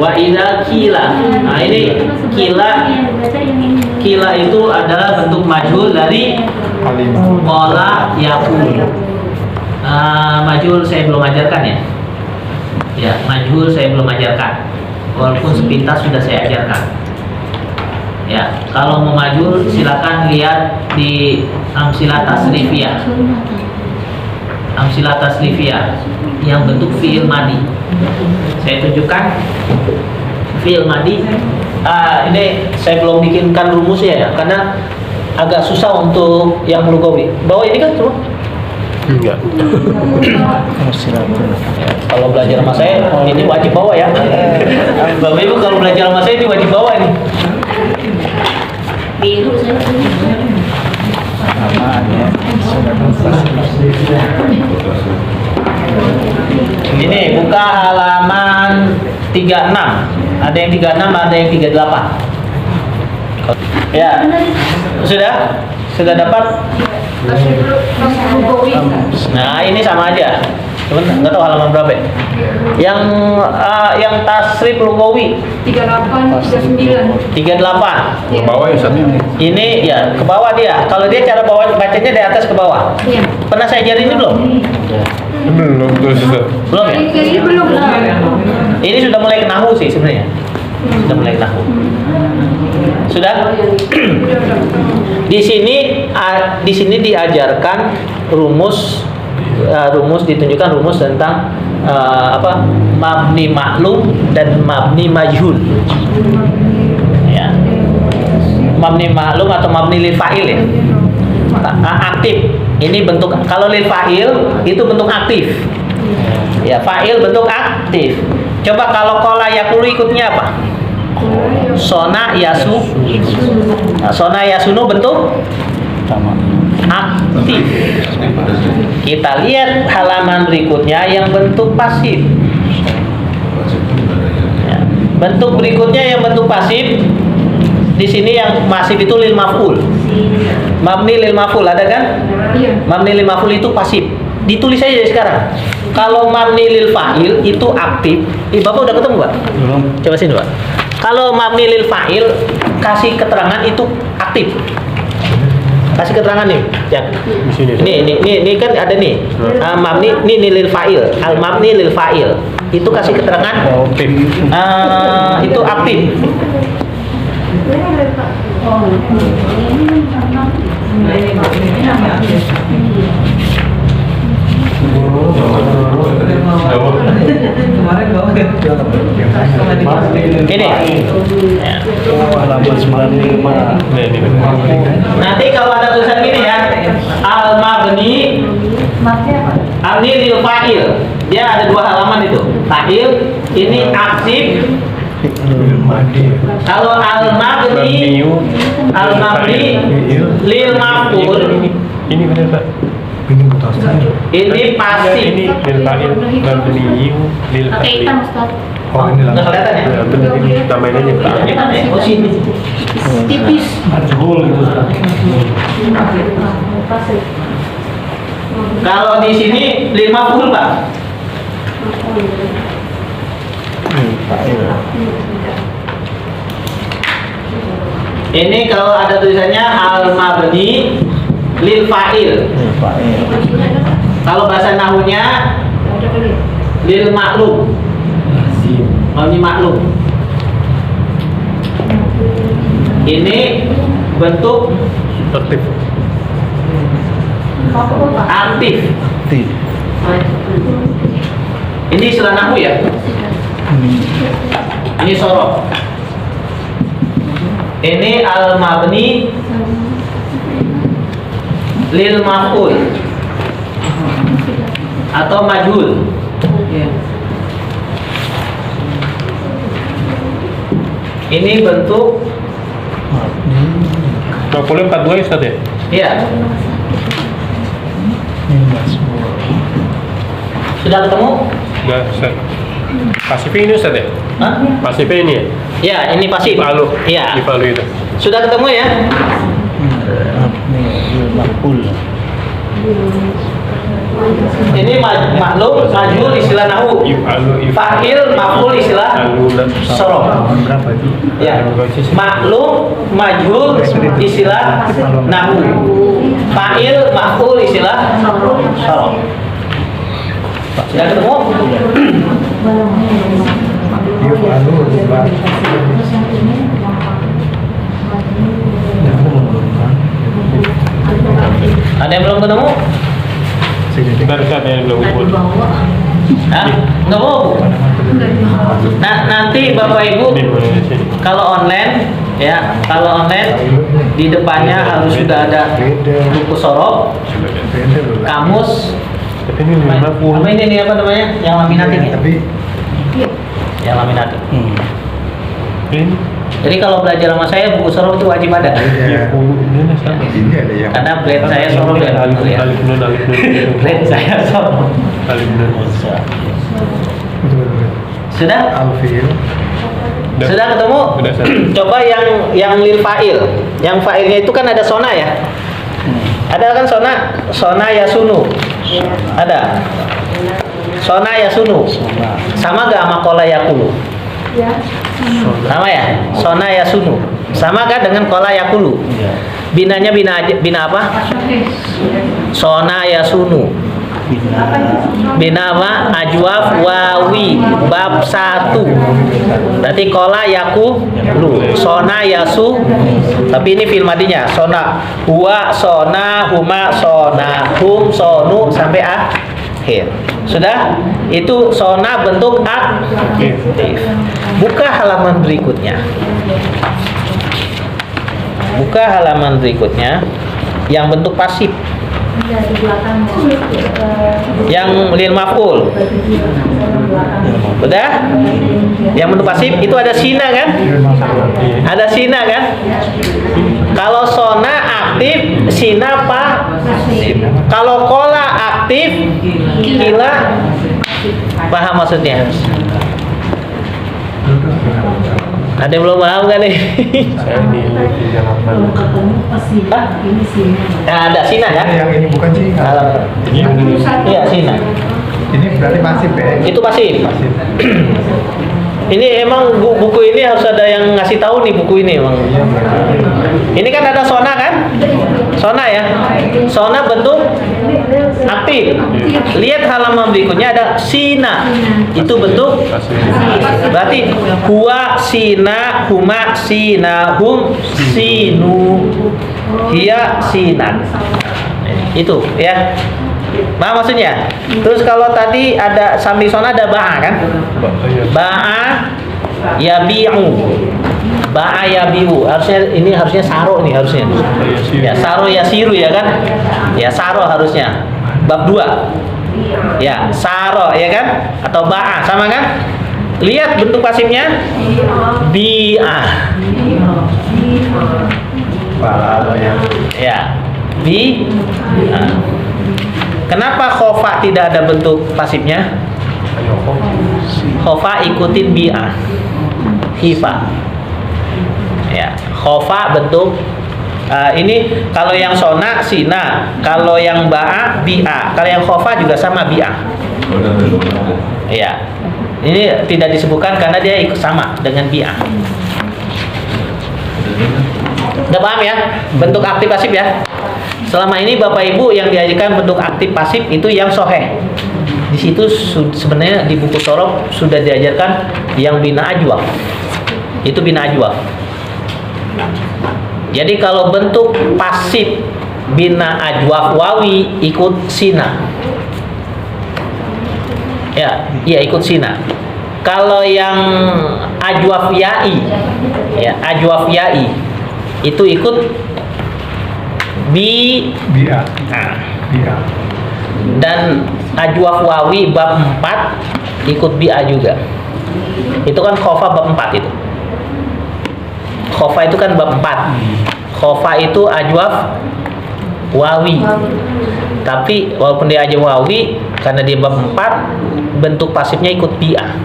Wa idza kila. Nah, ini kila itu adalah bentuk majhul dari qala yaqulu. Majhul saya belum ajarkan ya. Ya, majhul saya belum ajarkan. Walaupun sepintas sudah saya ajarkan. Ya, kalau mau majhul silakan lihat di amsilah tasrifiyah. Amsilah tasrifiyah yang bentuk fi'il madi. Saya tunjukkan fi'il madi. Ini saya belum bikinkan rumusnya ya, karena agak susah untuk yang lugawi. Bawa ini kan semua? Enggak. Ya, kalau belajar sama saya ini wajib bawa ya. Bapak Ibu kalau belajar sama saya ini wajib bawa ini. Biru saya Ini buka halaman 36. Ada yang 36, ada yang 38. Ya. Sudah dapat? Nah, ini sama aja. Cuman nggak tahu halaman berapa ya? Yang tasrif lugawi 38, 39. 38. Ke bawah ya Ustaz. Ini ya ke bawah dia. Kalau dia cara bacanya dari atas ke bawah. Iya. Pernah saya ajarin ini belum? Belum terus Ustaz. Belum ya? Ini belum. Ini sudah mulai nahu sih sebenarnya. Sudah mulai nahu. Sudah? Di sini diajarkan rumus ditunjukkan rumus tentang mabni maklum dan mabni majhul. Ya. Mabni maklum atau mabni lil fa'il ya. Aktif. Ini bentuk, kalau lil fa'il itu bentuk aktif. Ya, fa'il bentuk aktif. Coba kalau qala yaqulu ikutnya apa? Sona yasu. Nah, sona yasunu bentuk aktif. Kita lihat halaman berikutnya yang bentuk pasif. Ya. Bentuk berikutnya yang bentuk pasif. Di sini yang pasif itu lil maf'ul. Mabni lil maf'ul ada kan? Iya. Mabni lil maf'ul itu pasif. Ditulis aja sekarang. Kalau mabni lil fa'il itu aktif. Bapak udah ketemu, Pak? Belum. Coba sini, Pak. Kalau mabni lil fa'il kasih keterangan itu aktif. Kasih keterangan nih, ya. Di sini. Ini kan ada nih. Mabni ini lil fa'il, al mabni lil fa'il. Itu kasih keterangan itu aktif. Ini. Halaman 95. Nanti kalau ada tulisan gini ya, al mabni Abni lil fa'il. Dia ada dua halaman itu. Fa'il ini aktif. Kalau al mabni lil maf'ul ini benar Pak. ini pasif. Ini lil fa'il mabniyu lil Pakai fa'il. hitam, Ustaz. Oh ini Nggak kelihatan ya? Benar ini tambahin aja Pak. Oh sini. Tipis. Kalau di sini lil maf'ul, Pak. Ini kalau ada tulisannya al mabni lil fa'il. Kalau bahasa nahunya lil maklum. Mabni maklum. Ini bentuk Aktif. aktif. Ini istilah nahu ya. Ini sorok. Ini al mabni lil maf'ul atau majhul. Ini bentuk 42 Ustaz ya? ya. Sudah ketemu? Enggak Ustaz. Pasif ini Ustaz ya? Hah? Pasif ini ya? Ya, ini pasif. Palu. Iya. Di Palu itu. Sudah ketemu ya? Ini maklum, majhul istilah nahu. Fa'il, maf'ul istilah sorof. Ya. Maklum, majhul istilah nahu. Fa'il, maf'ul istilah sorof. Sudah ketemu? Ada yang belum ketemu? Baru saja yang belum buat. Hah? Nggak mau? Nah, nanti Bapak Ibu kalau online ya, kalau online di depannya harus sudah ada buku sorof, kamus. Tapi ini Apa ini apa namanya? Yang laminating ya? Yang laminating. ini Jadi kalau belajar sama saya buku sorof itu wajib ada. Karena brand saya sorof ya. Alif nun. Brand saya sorof. Alif nun. Sudah? Sudah ketemu? Sudah, Ustaz. Coba yang lil fa'il. Yang fa'ilnya itu kan ada sona ya. Ada kan sona yasunu. Ada. Sona yasunu. Sama gak sama kola yakulu? Sama ya? Sona yasunu. Sama kan dengan kola yakulu? Binanya bina apa? Sona yasunu. Bina apa? Ajwaf wawi bab 1. Berarti kola yaku lu. Sona yasu. Tapi ini fil madinya. Sona huwa, sona, huma, sona, hum, sonu sampai akhir. Sudah? Itu sona bentuk aktif. Buka halaman berikutnya. Buka halaman berikutnya yang bentuk pasif. Yang lil maf'ul. Udah? Yang bentuk pasif itu ada sina kan? Ada sina kan? Kalau sona aktif, sina pasif. Kalau kola aktif, kila paham maksudnya? Ada yang belum paham kan nih? Saya di Hah? Nah, ada sina kan? Yang ini bukan sih. Iya, sina. Ini berarti pasif ya? Itu pasif. Pasif. Ini emang buku ini harus ada yang ngasih tahu nih buku ini emang. Ini kan ada sona kan? Sona ya. Sona bentuk aktif. Lihat halaman berikutnya ada sina. Itu bentuk berarti huwa, sina, huma, sina, hum, sinu, hiya, sinan. Itu ya. Paham maksudnya? Terus kalau tadi ada sambil sona ada ba'a kan? Ba'a yabi'u. Ba'a yabi'u. Harusnya saro nih harusnya. Ya, saro yasiru ya kan? Ya, saro harusnya. Bab 2. Ya, saro ya kan? Atau ba'a sama kan? Lihat bentuk pasifnya. Bi'a. Ya. Bi'a. Kenapa khofa tidak ada bentuk pasifnya? Khofa ikutin bi'ah. Hifa. Ya, khofa bentuk ini kalau yang sona sina, kalau yang ba'a bi'ah, kalau yang khofa juga sama bi'ah. Ya. Ini tidak disebutkan karena dia ikut sama dengan bi'ah. Udah paham ya? Bentuk aktif pasif ya? Selama ini Bapak Ibu yang diajarkan bentuk aktif pasif itu yang soheh. Di situ sebenarnya di buku sorof sudah diajarkan yang bina ajwaf. Itu bina ajwaf. Jadi kalau bentuk pasif bina ajwaf wawi ikut sina. Ya, iya ikut sina. Kalau yang ajwaf ya'i, ya ajwaf ya'i itu ikut Bi'a. Nah. Bi'a. Dan ajwaf wawi bab 4 ikut bi'a juga. Itu kan khofa bab 4 itu. Khofa itu kan bab 4. Khofa itu ajwaf wawi. Tapi walaupun dia ajwaf wawi karena dia bab 4 bentuk pasifnya ikut bi'a.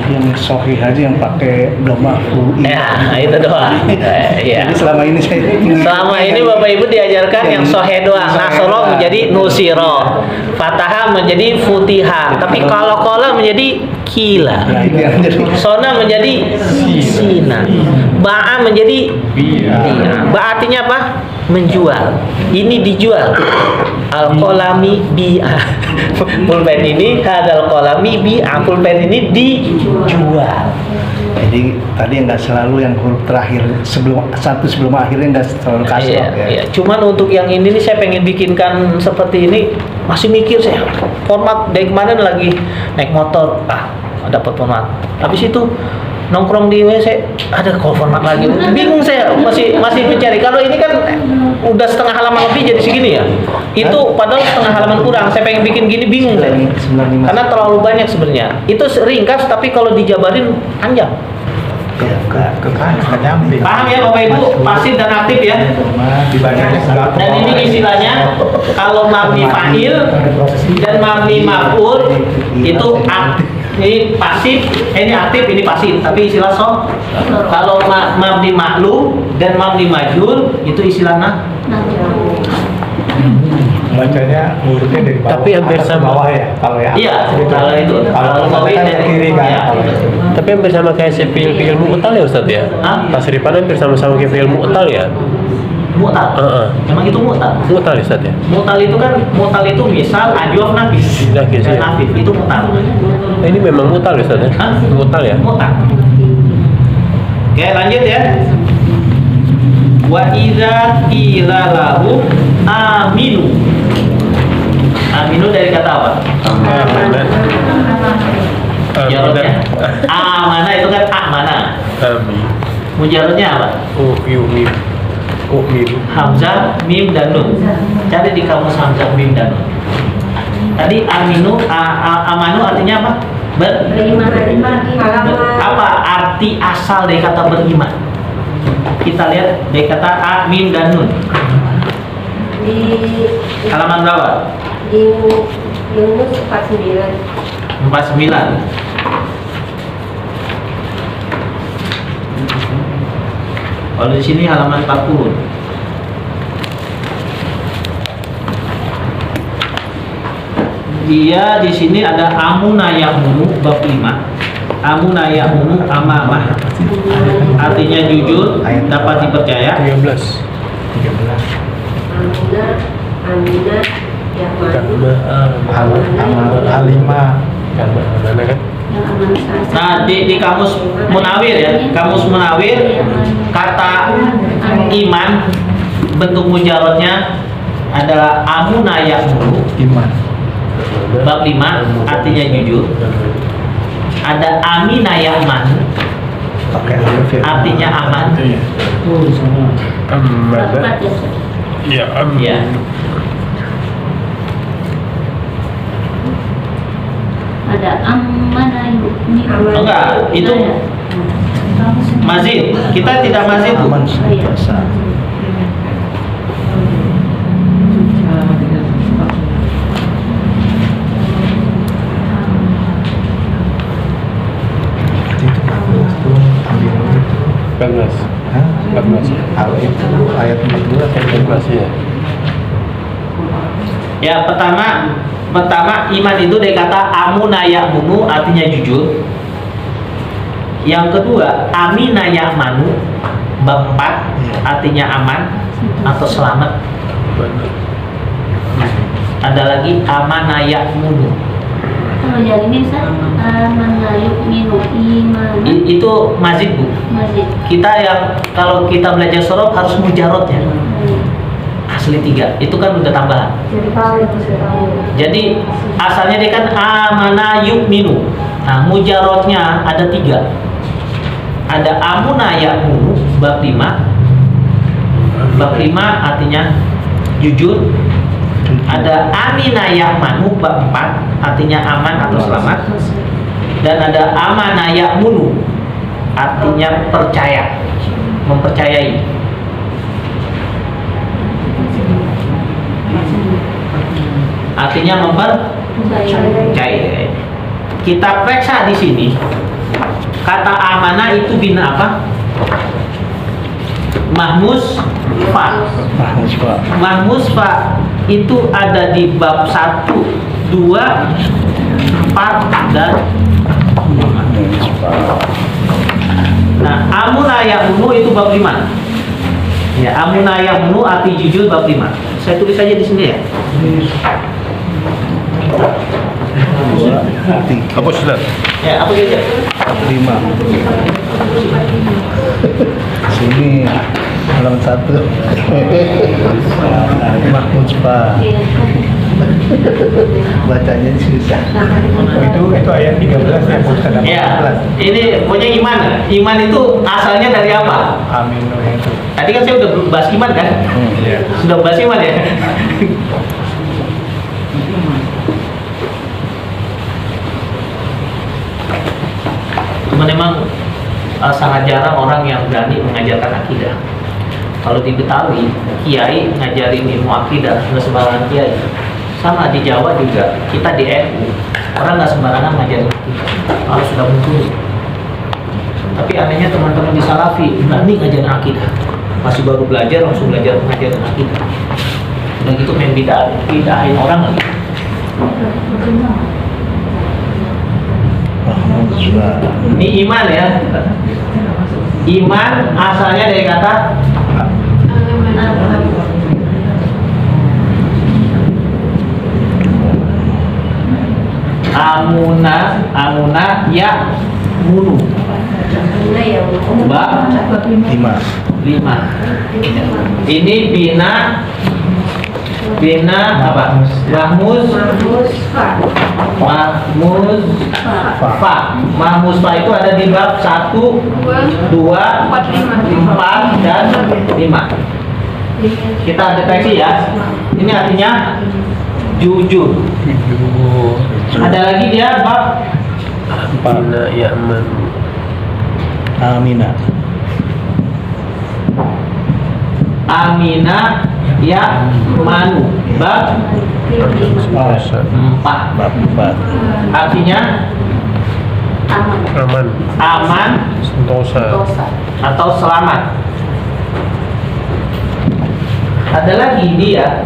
Yang sohih aja yang pakai doma UI. Ya, itu doang. Iya. Jadi selama ini saya Selama ini Bapak Ibu diajar diajarkan yang sohe doang. Nasoro menjadi nusiro, fataha menjadi futiha. Tapi kalau kola menjadi kila. Nah, ini yang jadi Sona menjadi sina. Ba'a menjadi Bi'a. Ba artinya apa? Menjual. Ini dijual. Al-qalami bi'a. Pulpen ini hadal qalami bi'a. Pulpen ini dijual. jadi tadi nggak selalu yang huruf terakhir sebelum akhirnya nggak selalu kasih Iya, ya. iya. Cuman untuk yang ini nih saya pengen bikinkan seperti ini, masih mikir saya. Format dari kemarin lagi naik motor, dapat format. Habis itu nongkrong di WC ada kok format lagi. Bingung saya, masih mencari. Kalau ini kan udah setengah halaman lebih jadi segini ya. Itu padahal setengah halaman kurang. Saya pengen bikin gini bingung saya. 95. Karena terlalu banyak sebenarnya. Itu ringkas tapi kalau dijabarin panjang. Ke kanan, ke nyampe. Paham ya Bapak Ibu? Pasif dan aktif ya. Dibacanya sebelah Dan ini istilahnya kalau mabni fa'il dan mabni maf'ul itu ini pasif, ini aktif, ini pasif. Tapi istilah kalau mabni maklum dan mabni majhul itu istilahnya Bacanya urutnya dari bawah. Tapi hampir atas ke sama. bawah ya. Kalau ya. iya. Kalau itu Kalau Lugawi kan dari kiri kan. iya. Kalau itu. Tapi hampir sama kayak si fiil mu'tal ya Ustaz ya? Hah? Tasrifan hampir sama-sama kayak fiil mu'tal ya? Mu'tal. Heeh. Memang itu mu'tal. Mu'tal ya Ustaz ya? Mu'tal itu kan misal ajwaf nafis Nafis, dan iya. nafif itu mu'tal. Ini memang mu'tal ya Ustaz ya? Hah? Mu'tal ya? Mu'tal. Oke, lanjut ya. Wa idza qila lahum aminu. Aminu dari kata apa? Amanah. Mujarotnya. Amana itu kan amana. Amin. Mujarotnya apa? Mim. Mim. Hamzah, mim dan nun. Cari di kamus Hamzah, mim dan nun. Tadi aminu, amanu artinya apa? Apa arti asal dari kata beriman? Kita lihat dari kata mim dan nun. Di Halaman berapa? di Yunus 49. 49. Kalau di sini halaman 40. Dia di sini ada amuna ya'munu bab 5. Amuna ya'munu amamah. Artinya jujur, dapat dipercaya. 13. Amina, Karena Alima. karena amanah kan? Nah, di kamus Munawir ya, kamus Munawir kata iman bentuk mujarotnya adalah amuna ya'munu Iman. bab 5 artinya jujur. Ada amina ya'man Pakai alif ya. artinya aman. Amanah. Ya, amin. Ya. Ada amanah yukni. Oh, enggak, itu mazid. Kita tidak mazid. Aman biasa. Itu 14 tuh ambil itu. 14. Hah? 14. Itu ayat 14 ayat 14 ya. Ya, pertama iman itu dari kata amuna ya'munu artinya jujur. Yang kedua, amina ya'manu bab 4 artinya aman atau selamat. Ada lagi amana ya'munu. Kalau yang ini saya amanah yukminu iman. Itu mazid, Bu. Masjid. Kita yang kalau kita belajar sorof harus mujarotnya. Asli 3, itu kan udah tambahan. Jadi tahu itu saya tahu. Jadi asalnya dia kan amana yukminu. Nah, mujarotnya ada 3. Ada amuna ya'munu bab 5. Bab 5 artinya jujur. Ada amina ya'manu bab 4 artinya aman atau selamat. Dan ada amana ya'munu artinya percaya, mempercayai. Artinya mempercayai. Kita periksa di sini. Kata amanah itu bin apa? Mahmus fa. Mahmusfa. Mahmusfa itu ada di bab 1, 2, 4 dan 5. Mahmusfa. Nah, amuna ya'munu itu bab 5. Ya, amuna ya'munu arti jujur bab 5. Saya tulis aja di sini ya. 2, 3, Apa sudah? Ya, apa saja? 5. Sini halaman 1. Mahmusfa. Bacanya susah. Itu ayat 13 yang Ustaz dapat Ya, 14. ini pokoknya iman. Iman itu asalnya dari apa? Amin itu. Tadi kan saya udah bahas iman kan? Iya. Sudah bahas iman ya? Cuman memang sangat jarang orang yang berani mengajarkan akidah. Kalau di Betawi, kiai ngajarin ilmu akidah, nggak sembarangan kiai. Sama di Jawa juga, kita di NU, orang nggak sembarangan ngajarin akidah. Kalau sudah muncul. Tapi anehnya teman-teman di Salafi berani ngajarin akidah. Masih baru belajar, langsung belajar ngajarin akidah. Udah gitu main bidahin orang lagi. Mahmusfa. Ini iman ya. Iman asalnya dari kata amuna ya munu. Amuna ya'munu. Bab 5. 5. Ini bina apa? Mahmusfa. Mahmusfa. Mahmusfa itu ada di bab 1, 2, 4 dan 5. Kita deteksi ya. Ini artinya jujur. Ada lagi dia bab Amina ya'man. Amina. amina ya manu. Bab 4. Bab 4. Artinya Aman. aman Sentosa. atau selamat. Ada lagi dia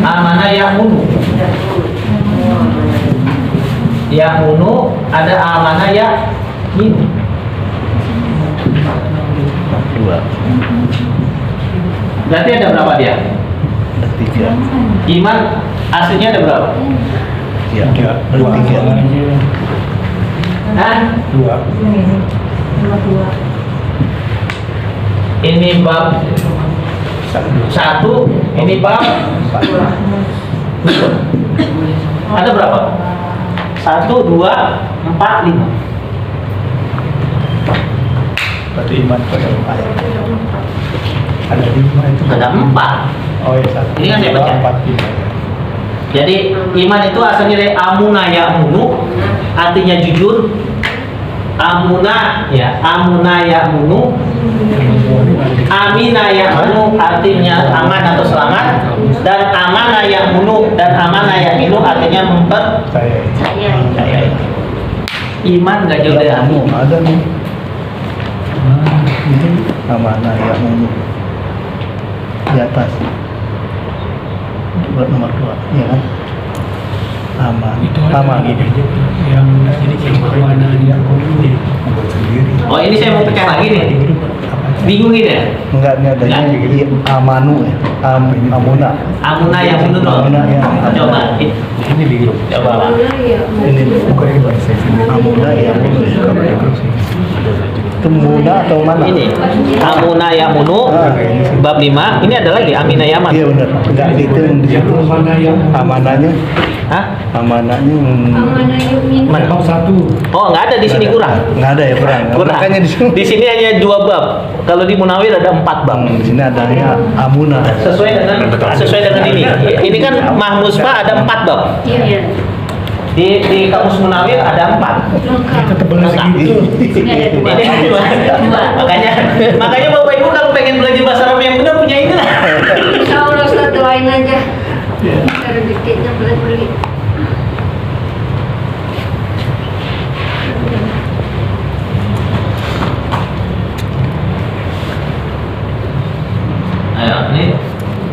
amanah ya'munu. Ya'munu ada amanah ya'minu. 2. Berarti ada berapa dia? Ada 3. Iman aslinya ada berapa? Ya, ada 3. Hah? 2. Ini bab 1, ini bab 2. Ada berapa? 1, 2, 4, 5. Berarti iman pada ayat. Ada 5 itu. Ada 4. Oh ya, 1. Ini kan saya baca. 4, 5. Jadi iman itu asalnya dari amuna ya'munu, artinya jujur. Amuna ya'munu. Amina ya'munu artinya aman atau selamat, dan amana ya'munu dan amana ya'minu artinya mempercayai. Iman nggak jauh dari Kamu amu. ada nih. Itu amanah ya munu. Di atas. Buat nomor 2, ya kan? Aman. Aman. Yang ini kayak yang membuat sendiri. Oh ini saya mau pecah lagi nih. Bingung ini ya? Enggak, ini adanya amanu ya. Amuna. Amuna ya'munu loh. Amuna ya. Coba. Ini di grup. Coba. Ini Bukan ini bahasa sini. amuna ya munu. Itu muna atau mana? Ini amuna ya'munu bab 5. Ini ada lagi amina ya'man. Iya benar. Enggak itu yang di situ. Amanahnya. Hah? Amanahnya Mana? Bab 1. Oh nggak ada di sini kurang. Enggak ada ya kurang. Kurang. Makanya di sini. Di sini hanya 2 bab. Kalau di Munawir ada 4 bab. Di sini adanya amuna. Sesuai dengan ini. Ini kan Mahmusfa ada 4 bab. Iya. Di kamus Munawir ada 4. Kita tebal segitu. Ini makanya Bapak Ibu kalau pengen belajar bahasa Arab yang benar punya ini lah. Insya Allah Ustaz doain aja. Karena dikitnya beli.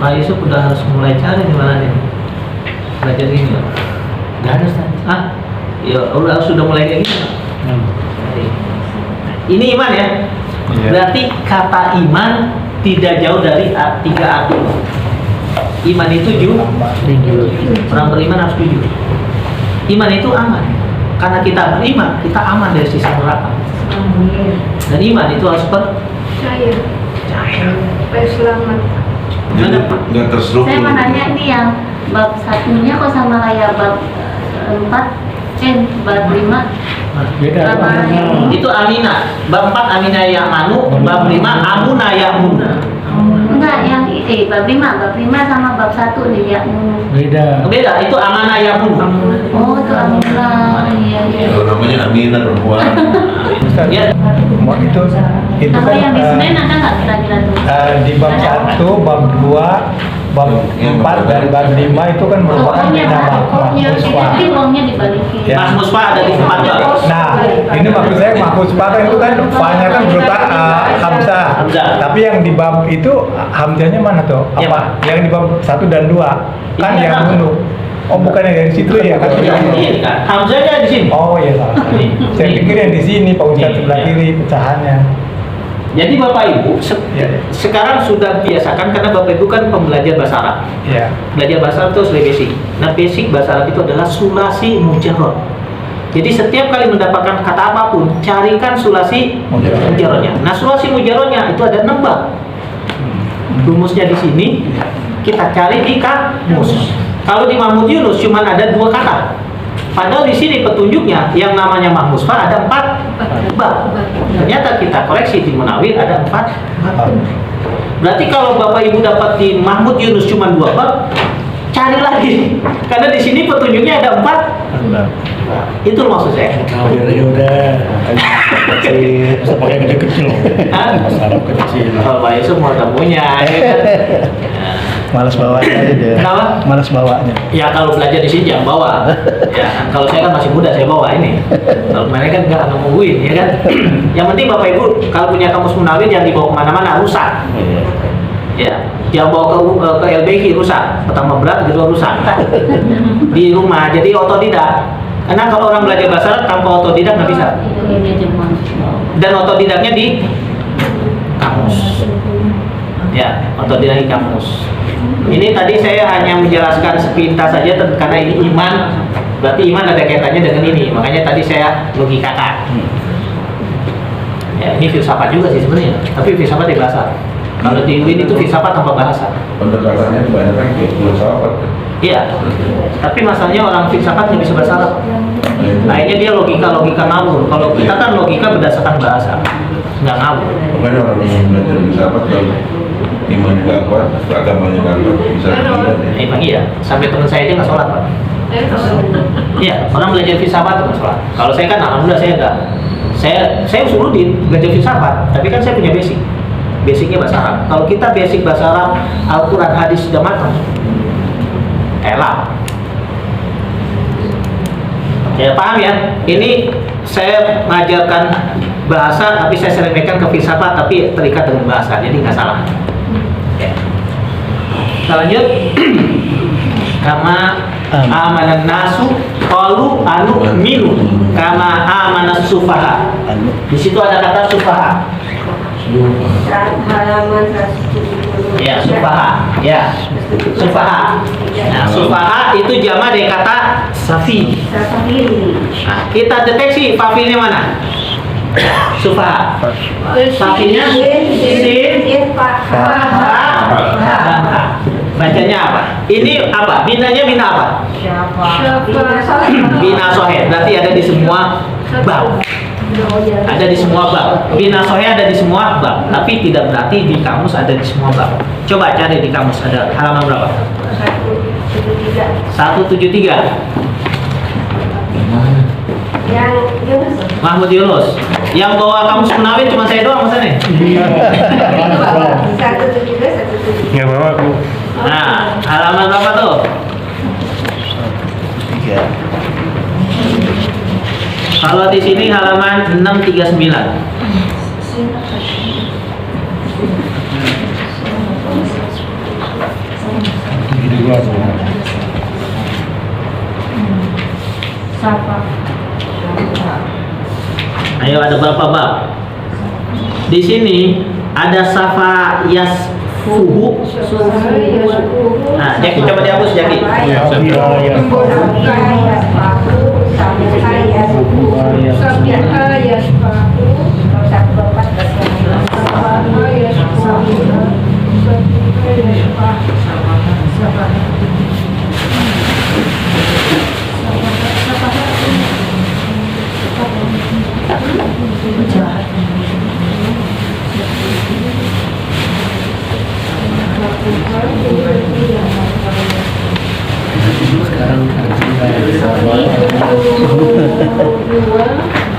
Pak Yusuf udah harus mulai cari di mana nih belajar ini loh. Nggak ada Ustaz. Ah, ya udah sudah mulai kayak gitu. Ini iman ya. Iya. Berarti kata iman tidak jauh dari tiga arti. Iman itu jujur. Orang beriman harus jujur. Iman itu aman. Karena kita beriman, kita aman dari sisa neraka. Dan iman itu harus Percaya. Supaya selamat. Jadi nggak terstruktur. Saya mau nanya nih yang bab satunya kok sama kayak bab 4, bab 5. Beda Sama namanya. itu aminah. Bab 4 aminah ya'manu, bab 5 amuna ya'muna. Enggak, yang bab 5 sama bab 1 nih yang Beda. Beda, itu amanah ya'munu. oh itu alhamdulillah, iya iya. Kalau namanya Aminah perempuan. Ustaz, Ya, mau itu Kalau kan yang di Senin ada nggak kira-kira tuh? di bab 1, bab 2, bab 4 dan bab 5 itu kan merupakan beda mahfuzfa. Jadi uangnya dibalikin. Ya. Mas Musfa ada di 4 bab. Nah, ini maksud saya mahfuzfa kan itu kan fa-nya kan berupa hamzah. Hamzah. Tapi yang di bab itu hamzahnya mana tuh? Ya, Apa? Yang di bab 1 dan 2 kan Ini yang apa? dulu. Oh, bukannya dari situ ya kan? Ini kan, Hamzahnya di sini. Oh iya salah. Saya pikir yang di sini Pak Ustadz sebelah Iya. kiri pecahannya. Jadi Bapak Ibu Ya. sekarang sudah biasakan karena Bapak Ibu kan pembelajar bahasa Arab. Ya. Belajar bahasa Arab itu sudah basic. Nah, basic bahasa Arab itu adalah sulasi mujarrad. Jadi setiap kali mendapatkan kata apapun, carikan sulasi mujarradnya. Nah, sulasi mujarradnya itu ada 6 bab. Rumusnya di sini kita cari di kamus. Kalau di Mahmud Yunus cuma ada 2 kata. Padahal di sini petunjuknya yang namanya Mahmusfa ada 4 bab. Ternyata kita koreksi di Munawir ada 4 bab. Berarti kalau Bapak Ibu dapat di Mahmud Yunus cuma 2 bab, cari lagi. Karena di sini petunjuknya ada 4. Itu maksud saya. Ya udah. Kecil. Pakai kecil-kecil. Hah? Sarap kecil. Oh, Pak Yusuf mau tamunya. Ya kan? Malas bawanya aja deh. Kenapa? Malas bawanya. Ya kalau belajar di sini jangan bawa. Ya, kalau saya kan masih muda saya bawa ini. Kalau mereka kan nggak nungguin, ya kan. Yang penting Bapak Ibu kalau punya kamus Munawir yang dibawa kemana-mana rusak. Ya, yang bawa ke LBK rusak. Pertama berat, kedua rusak. Di rumah jadi otodidak. Karena kalau orang belajar bahasa Arab tanpa otodidak nggak bisa. Ini aja Bang. Dan otodidaknya di kamus. Ya, otodidak di kamus. Ini tadi saya hanya menjelaskan sepintas saja karena ini iman, berarti iman ada kaitannya dengan ini. Makanya tadi saya logikakan. Ya, ini filsafat juga sih sebenarnya, tapi filsafat di bahasa. Kalau di UIN itu filsafat tanpa bahasa. Pendekatannya kebanyakan kayak filsafat. Iya, tapi masalahnya orang filsafat nggak bisa bahasa Arab. Akhirnya dia logika ngawur. Kalau kita kan logika berdasarkan bahasa, nggak ngawur. Makanya orang yang belajar filsafat kalau iman nggak kuat, agamanya nggak kuat, bisa tidak. Emang iya, sampai teman saya aja nggak sholat Pak. Iya, orang belajar filsafat nggak sholat. Kalau saya kan alhamdulillah saya nggak. Saya usuludin belajar filsafat, tapi kan saya punya basic. Basicnya bahasa Arab. Kalau kita basic bahasa Arab, Al-Quran hadis sudah matang. Elah. Ya paham ya? Ini saya mengajarkan bahasa, tapi saya seremehkan ke filsafat, tapi terikat dengan bahasa, jadi nggak salah. Ya. Kita lanjut. Kama amanan nasu qalu anu minu kama amanas sufaha. Di situ ada kata sufaha. Halaman 170. Ya, sufaha. Ya. Sufaha. Nah, sufaha itu jamak dari kata safi. Nah, kita deteksi fafilnya mana? Sufaha. Fafilnya sin, ha. Bacanya apa? Ini apa? Binanya bina apa? Bina sohe. Berarti ada di semua bab. Ada di semua bab. Bina sohe ada di semua bab. Tapi tidak berarti di kamus ada di semua bab. Coba cari di kamus ada halaman berapa? 173. Yang Yunus. Mahmud Yunus. Yang bawa kamus Munawir cuma saya doang masa nih? Itu Bapak. 173, 173. Nggak bawa aku. Nah, halaman berapa tuh? 3. Kalau di sini halaman 639. Ayo, ada berapa bab? Di sini ada safa yasfuhu. Nah, Jaki coba dihapus Jaki.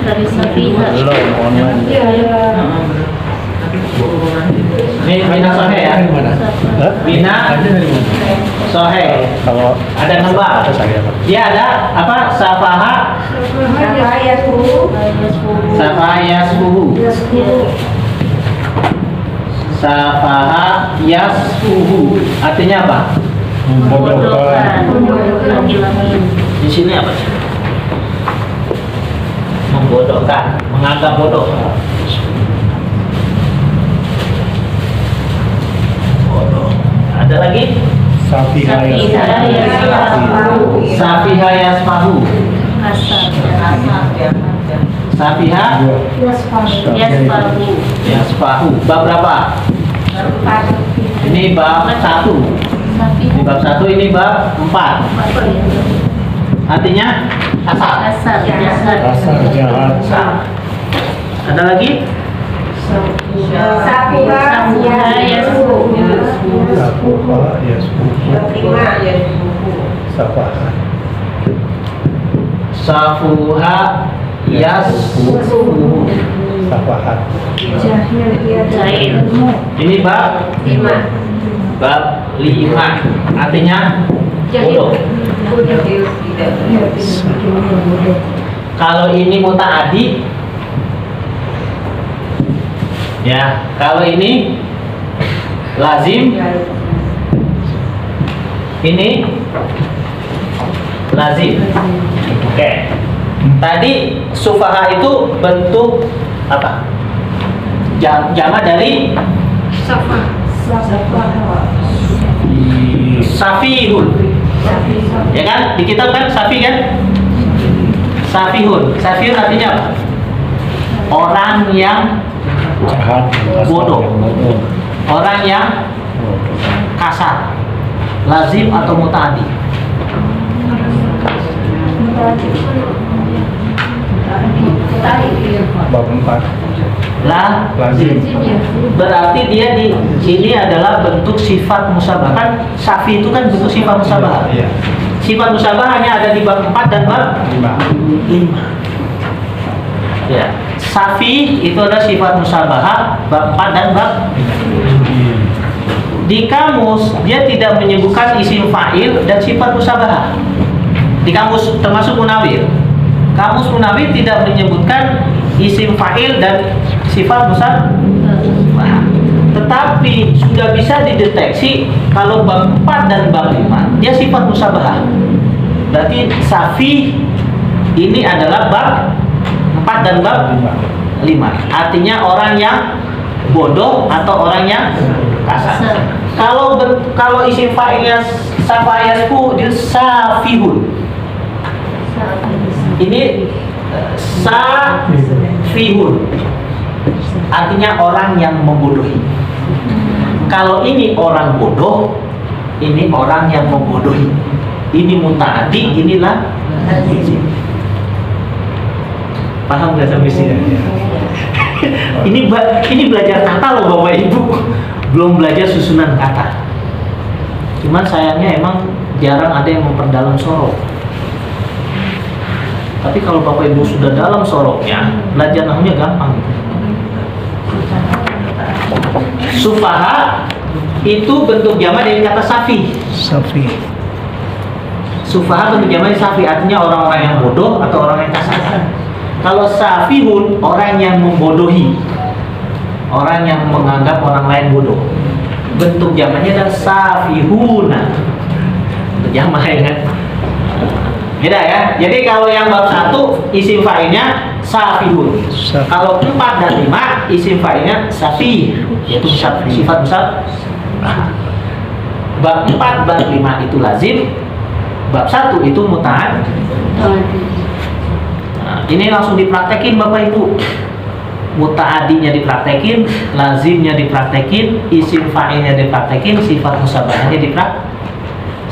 Dari Safiha. Ini bina sohe ya. Bina sohe. Kalau Ada gambar. Dia ada apa? Safaha yasfuhu. Safaha yasfuhu. Artinya apa? Membodohkan laki-laki. Di sini apa sih? Membodohkan, menganggap bodoh. Bodoh. Ada lagi? Safiha Safiha yasfahu. Safiha yasfahu. Bab berapa? Ini bab 1. Ini bab 1, ini bab 4. Artinya asal. Asal jasad. jahat. Asal. Ada lagi? Safuha yasfuhu. Safuha yasfuhu. Jahil. Ini bab 5. Artinya bodoh. Kalau ini mutaadi, ya. Kalau ini lazim, ini lazim. Oke. Tadi sufaha itu bentuk apa? Jama dari safihun. Ya kan? Di kitab kan safi kan? Safihun. Safihun artinya apa? Orang yang bodoh. Orang yang kasar. Lazim atau mutaadi. Bab 4 Lazim. Berarti dia di sini adalah bentuk sifat musabah. Kan safi itu kan bentuk sifat musabah. Iya. Sifat musabah hanya ada di bab 4 dan bab 5. Ya. Safi itu ada sifat musabah bab 4 dan bab 5. Di kamus dia tidak menyebutkan isim fa'il dan sifat musabah. Di kamus termasuk Munawir. Kamus Munawir tidak menyebutkan isim fa'il dan sifat musabah. Tetapi sudah bisa dideteksi kalau bab 4 dan bab 5 dia sifat musabah. Berarti safi ini adalah bab 4 dan bab 5. Artinya orang yang bodoh atau orang yang kasar. Kalau isim fa'ilnya safayasku dia safihun. Ini safihun. Artinya orang yang membodohi. Kalau ini orang bodoh, ini orang yang membodohi. Ini mutaadi, inilah lazim. Paham nggak sampai sini? Ini belajar kata loh Bapak Ibu, belum belajar susunan kata. Cuman sayangnya emang jarang ada yang memperdalam sorok. Tapi kalau Bapak Ibu sudah dalam soroknya, belajar nahunya gampang. Sufaha itu bentuk jama dari kata safi. Sufaha bentuk jama dari safi, artinya orang-orang yang bodoh atau orang yang kasar. Kalau safihun, orang yang membodohi, orang yang menganggap orang lain bodoh. Bentuk jamannya adalah safihuna. Jamaah ingat. Beda ya. Jadi kalau yang bab 1 isim fa'ilnya safihun. Kalau 4 dan 5 isim fa'ilnya safih, yaitu sifat besar. Bab 4 bab 5 itu lazim, bab 1 itu muta'ad. Nah, ini langsung dipraktekin Bapak Ibu. Muta'adinya dipraktekin, lazimnya dipraktekin, isim fa'ilnya dipraktekin, sifat musabahahnya dipraktekin.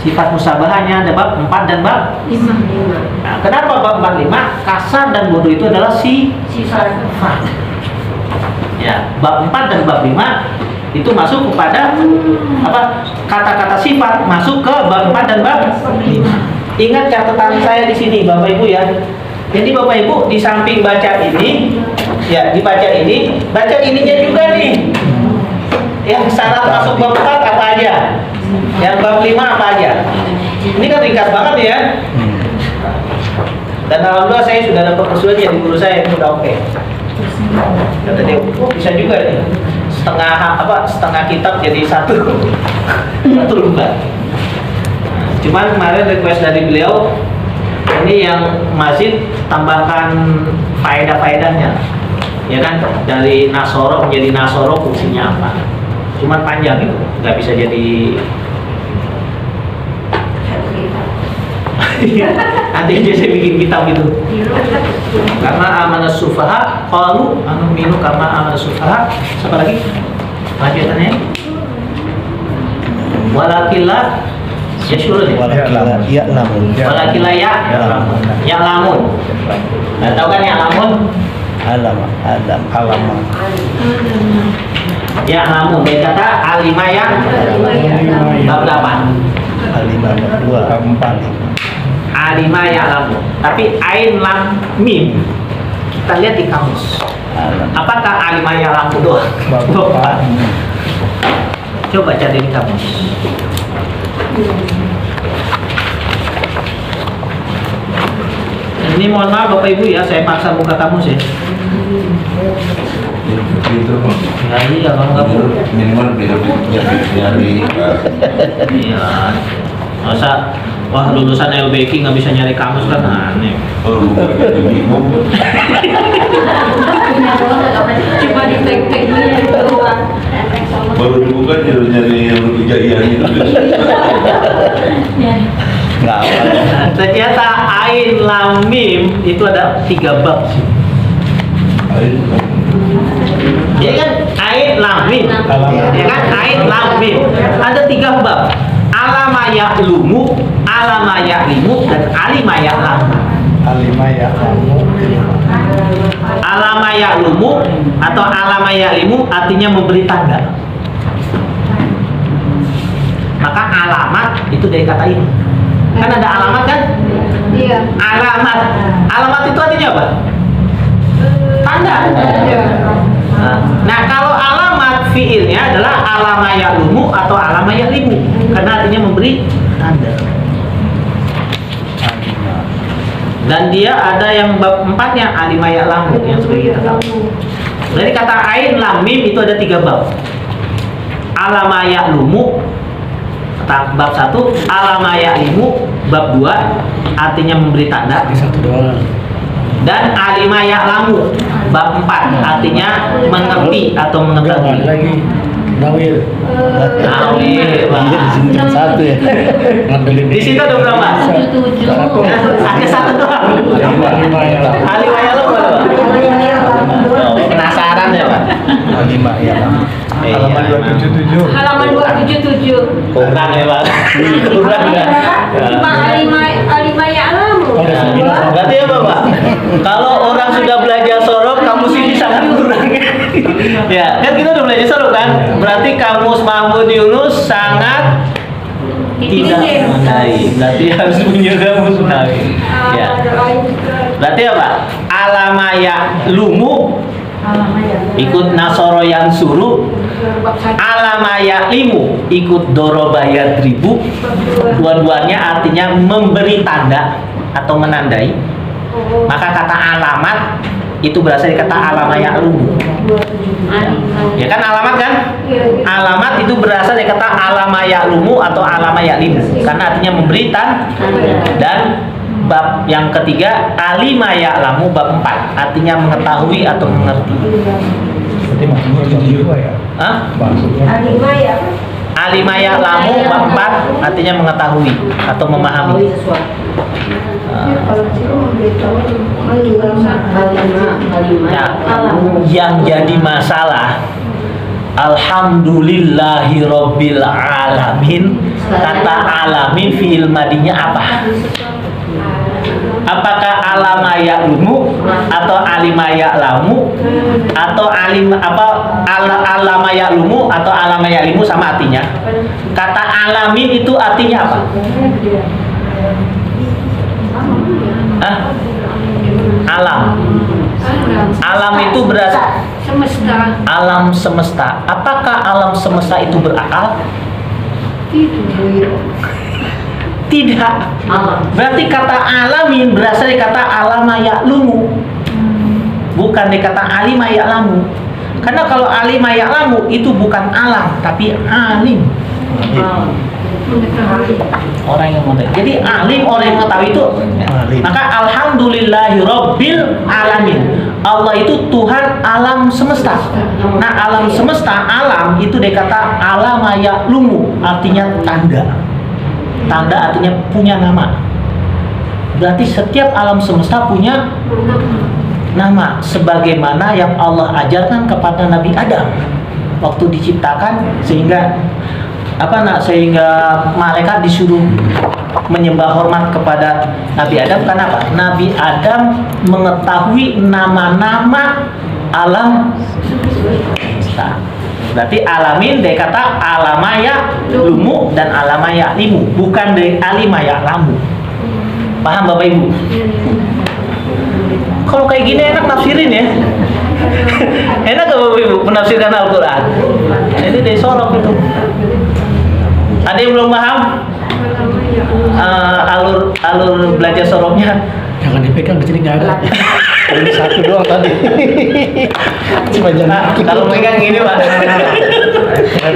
Sifat musabahahnya ada bab 4 dan bab 5. Nah, kenapa bab 4 5? Kasar dan bodoh itu adalah Sifat. Ya, bab 4 dan bab 5 itu masuk kepada apa? Kata-kata sifat masuk ke bab 4 dan bab 5. Ingat catatan saya di sini Bapak Ibu ya. Jadi Bapak Ibu di samping baca ini, ya dibaca ini, baca ininya juga nih. Yang syarat masuk bab 4 apa aja? Yang bab 5 apa aja? Ini kan ringkas banget ya. Dan alhamdulillah saya sudah dapat persuasi di guru saya itu udah oke. Kata dia, oh, bisa juga nih. Setengah kitab jadi satu lembar. Cuman kemarin request dari beliau, ini yang masih tambahkan faedah-faedahnya, ya kan, dari Nasoro menjadi Nasoro fungsinya apa? Cuman panjang itu, nggak bisa jadi. Nanti aja saya bikin kitab gitu. Karena amanah sufaha, qalu anu minu karena amanah sufaha. Siapa lagi? Lanjutannya. Walakillah ya syurul ya. Walakillah ya lamun. Nah, tahu kan ya lamun? Halaman. Ya lamun. Dia kata alima yang bab 8. Alima ya lamun. Tapi ain lam mim. Kita lihat di kamus. Apakah alima ya lamun doang? Coba cari di kamus. Ini mohon maaf Bapak Ibu ya, saya paksa buka kamus ya. Itu Ya iya kalau nggak bu. minimal beda nyari Iya. Masa wah lulusan LBK nggak bisa nyari kamus kan aneh. kalau bukan bingung Coba di tag-tag dulu. baru dibuka nyari yang lebih jadian itu. Nggak apa. Ternyata ain lam mim itu ada 3 bab. Ya kan ain lam mim. Ya kan ain lam mim. Ada 3 bab. Alama ya'lumu, alama ya'limu, dan alima ya'lamu. Alama ya'lumu atau alama ya'limu artinya memberi tanda. Maka alamat itu dari kata ini. Kan ada alamat kan? Iya. Alamat. Alamat itu artinya apa? Tanda. Nah, kalau alamat fiilnya adalah alama ya'lumu atau alama ya'limu, karena artinya memberi tanda. Dan dia ada yang bab 4-nya alima ya'lamu yang seperti kita tahu. Jadi kata ain lam mim itu ada 3 bab. Alama ya'lumu bab 1, alama ya'limu bab 2 artinya memberi tanda. Dan alima ya'lamu bab 4 artinya mengerti atau mengetahui. Nawil. Nawil. Satu ya. Di situ ada berapa? 77. Ada 1 doang. Alima Ya'lamu berapa? Penasaran ya Pak? Halaman 277. Halaman 277. Kurang ya Pak? Kurang ya? Alima ya'lamu. Berarti apa Pak? Kalau orang sudah belajar sorok, kamus ini sangat kurang. Ya, kan kita udah belajar sorok kan? Berarti kamus Mahmud Yunus sangat tidak memadai. Berarti harus punya kamus menawi. Ya. Berarti apa? Alama ya'lumu ikut nasoro yang suruh, alama ya'limu ikut doroba yadribu. Dua-duanya artinya memberi tanda atau menandai. Maka kata alamat itu berasal dari kata alama ya'lumu. Ya kan alamat kan? alamat itu berasal dari kata alama ya'lumu atau alama ya'limu karena artinya memberi dan bab yang ketiga alima ya'lamu bab 4 artinya mengetahui atau mengerti. Berarti maksudnya bab 2 ya? Hah? Maksudnya Alima ya. Alima ya'lamu bab 4 artinya mengetahui atau memahami. Kalau itu memberitahu Ya, yang jadi masalah Alhamdulillahirabbil alamin. Kata alamin fi'il madinya apa? Apakah alama ya'lumu atau alima ya'lamu atau alama ya'lumu atau alama ya'limu sama artinya? Kata alamin itu artinya apa? Hah? Alam. Alam itu berasal semesta. alam semesta. Apakah alam semesta itu berakal? Tidak. Berarti kata alamin berasal dari kata alama ya'lumu. Bukan dari kata alima ya'lamu. Karena kalau alima ya'lamu itu bukan alam tapi alim. Orang yang mengetahui. Jadi alim orang yang mengetahui itu. Maka alhamdulillahirabbil alamin. Allah itu Tuhan alam semesta. Nah, alam semesta, alam itu dari kata alama ya'lumu artinya tanda. Tanda artinya punya nama. Berarti setiap alam semesta punya nama sebagaimana yang Allah ajarkan kepada Nabi Adam waktu diciptakan sehingga sehingga malaikat disuruh menyembah hormat kepada Nabi Adam. Kenapa? Nabi Adam mengetahui nama-nama alam semesta. Berarti alamin dari kata alama ya'lumu dan alama ya'limu, bukan dari alima ya'lamu. Paham Bapak Ibu? Kalau kayak gini enak nafsirin ya. Enak gak Bapak Ibu menafsirkan Al-Quran? Ini dari sorok itu. Ada yang belum paham? Alur belajar soroknya. Jangan dipegang, di sini nggak ada. Ini satu doang tadi. Cuma jangan. Kalau pegang gini Pak.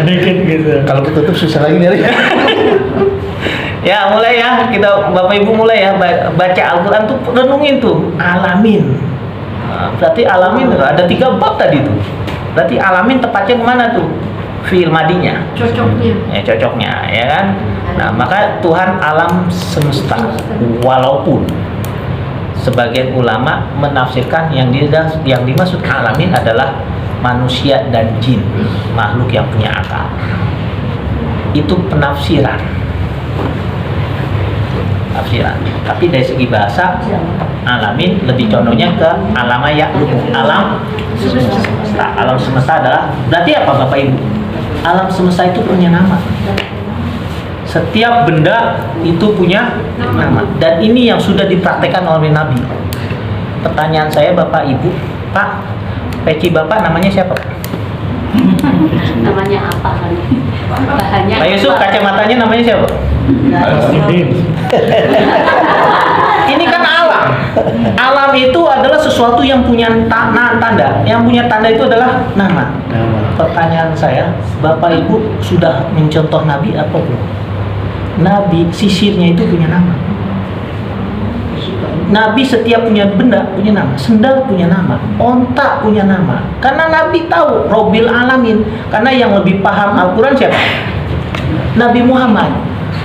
dikit gitu. Kalau ketutup susah lagi nyari. Ya mulai ya, kita Bapak Ibu mulai ya baca Al-Quran tuh renungin tuh alamin. Nah, berarti alamin ada 3 bab tadi tuh. Berarti alamin tepatnya kemana tuh? Fi'il madinya. Cocoknya. Ya cocoknya ya kan. Nah maka Tuhan alam semesta. Walaupun sebagian ulama menafsirkan yang dimaksud alamin adalah manusia dan jin, makhluk yang punya akal. Itu penafsiran. Tapi dari segi bahasa alamin lebih condongnya ke alama ya'lumu. Alam semesta. Alam semesta adalah berarti apa Bapak Ibu? Alam semesta itu punya nama. Setiap benda itu punya nama. Dan ini yang sudah dipraktekkan oleh Nabi. Pertanyaan saya Bapak Ibu, Pak, peci Bapak namanya siapa? Namanya apa kan? Bahannya Pak Yusuf, apa? kacamatanya namanya siapa? Ini kan alam. Alam itu adalah sesuatu yang punya tanda. Yang punya tanda itu adalah nama. Pertanyaan saya, Bapak Ibu sudah mencontoh Nabi apa belum? Nabi sisirnya itu punya nama. Nabi setiap punya benda punya nama. Sendal punya nama, onta punya nama. Karena Nabi tahu Robbil Alamin. Karena yang lebih paham Al-Quran siapa? Nabi Muhammad.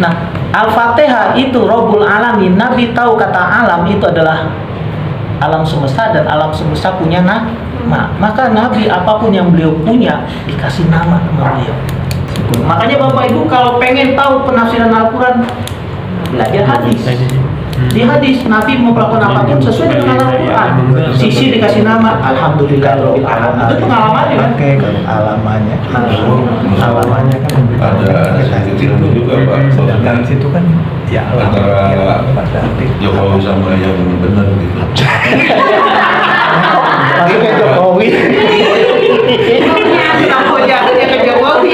Nah, Al-Fatihah itu Robbul Alamin. Nabi tahu kata alam itu adalah alam semesta dan alam semesta punya nama. Maka Nabi apapun yang beliau punya dikasih nama sama beliau. Makanya Bapak Ibu kalau pengen tahu penafsiran Al-Quran, belajar hadis. Di hadis Nabi melakukan apapun sesuai dengan Al-Quran. Sisi dikasih nama Alhamdulillahirabbil alamin. Itu pengalamannya kan? Oke, kalau alamannya kan Ada kecil juga Pak. sedangkan situ kan ya Antara Jokowi sama yang benar gitu. Tapi kayak Jokowi. Kenapa jatuhnya ke Jokowi?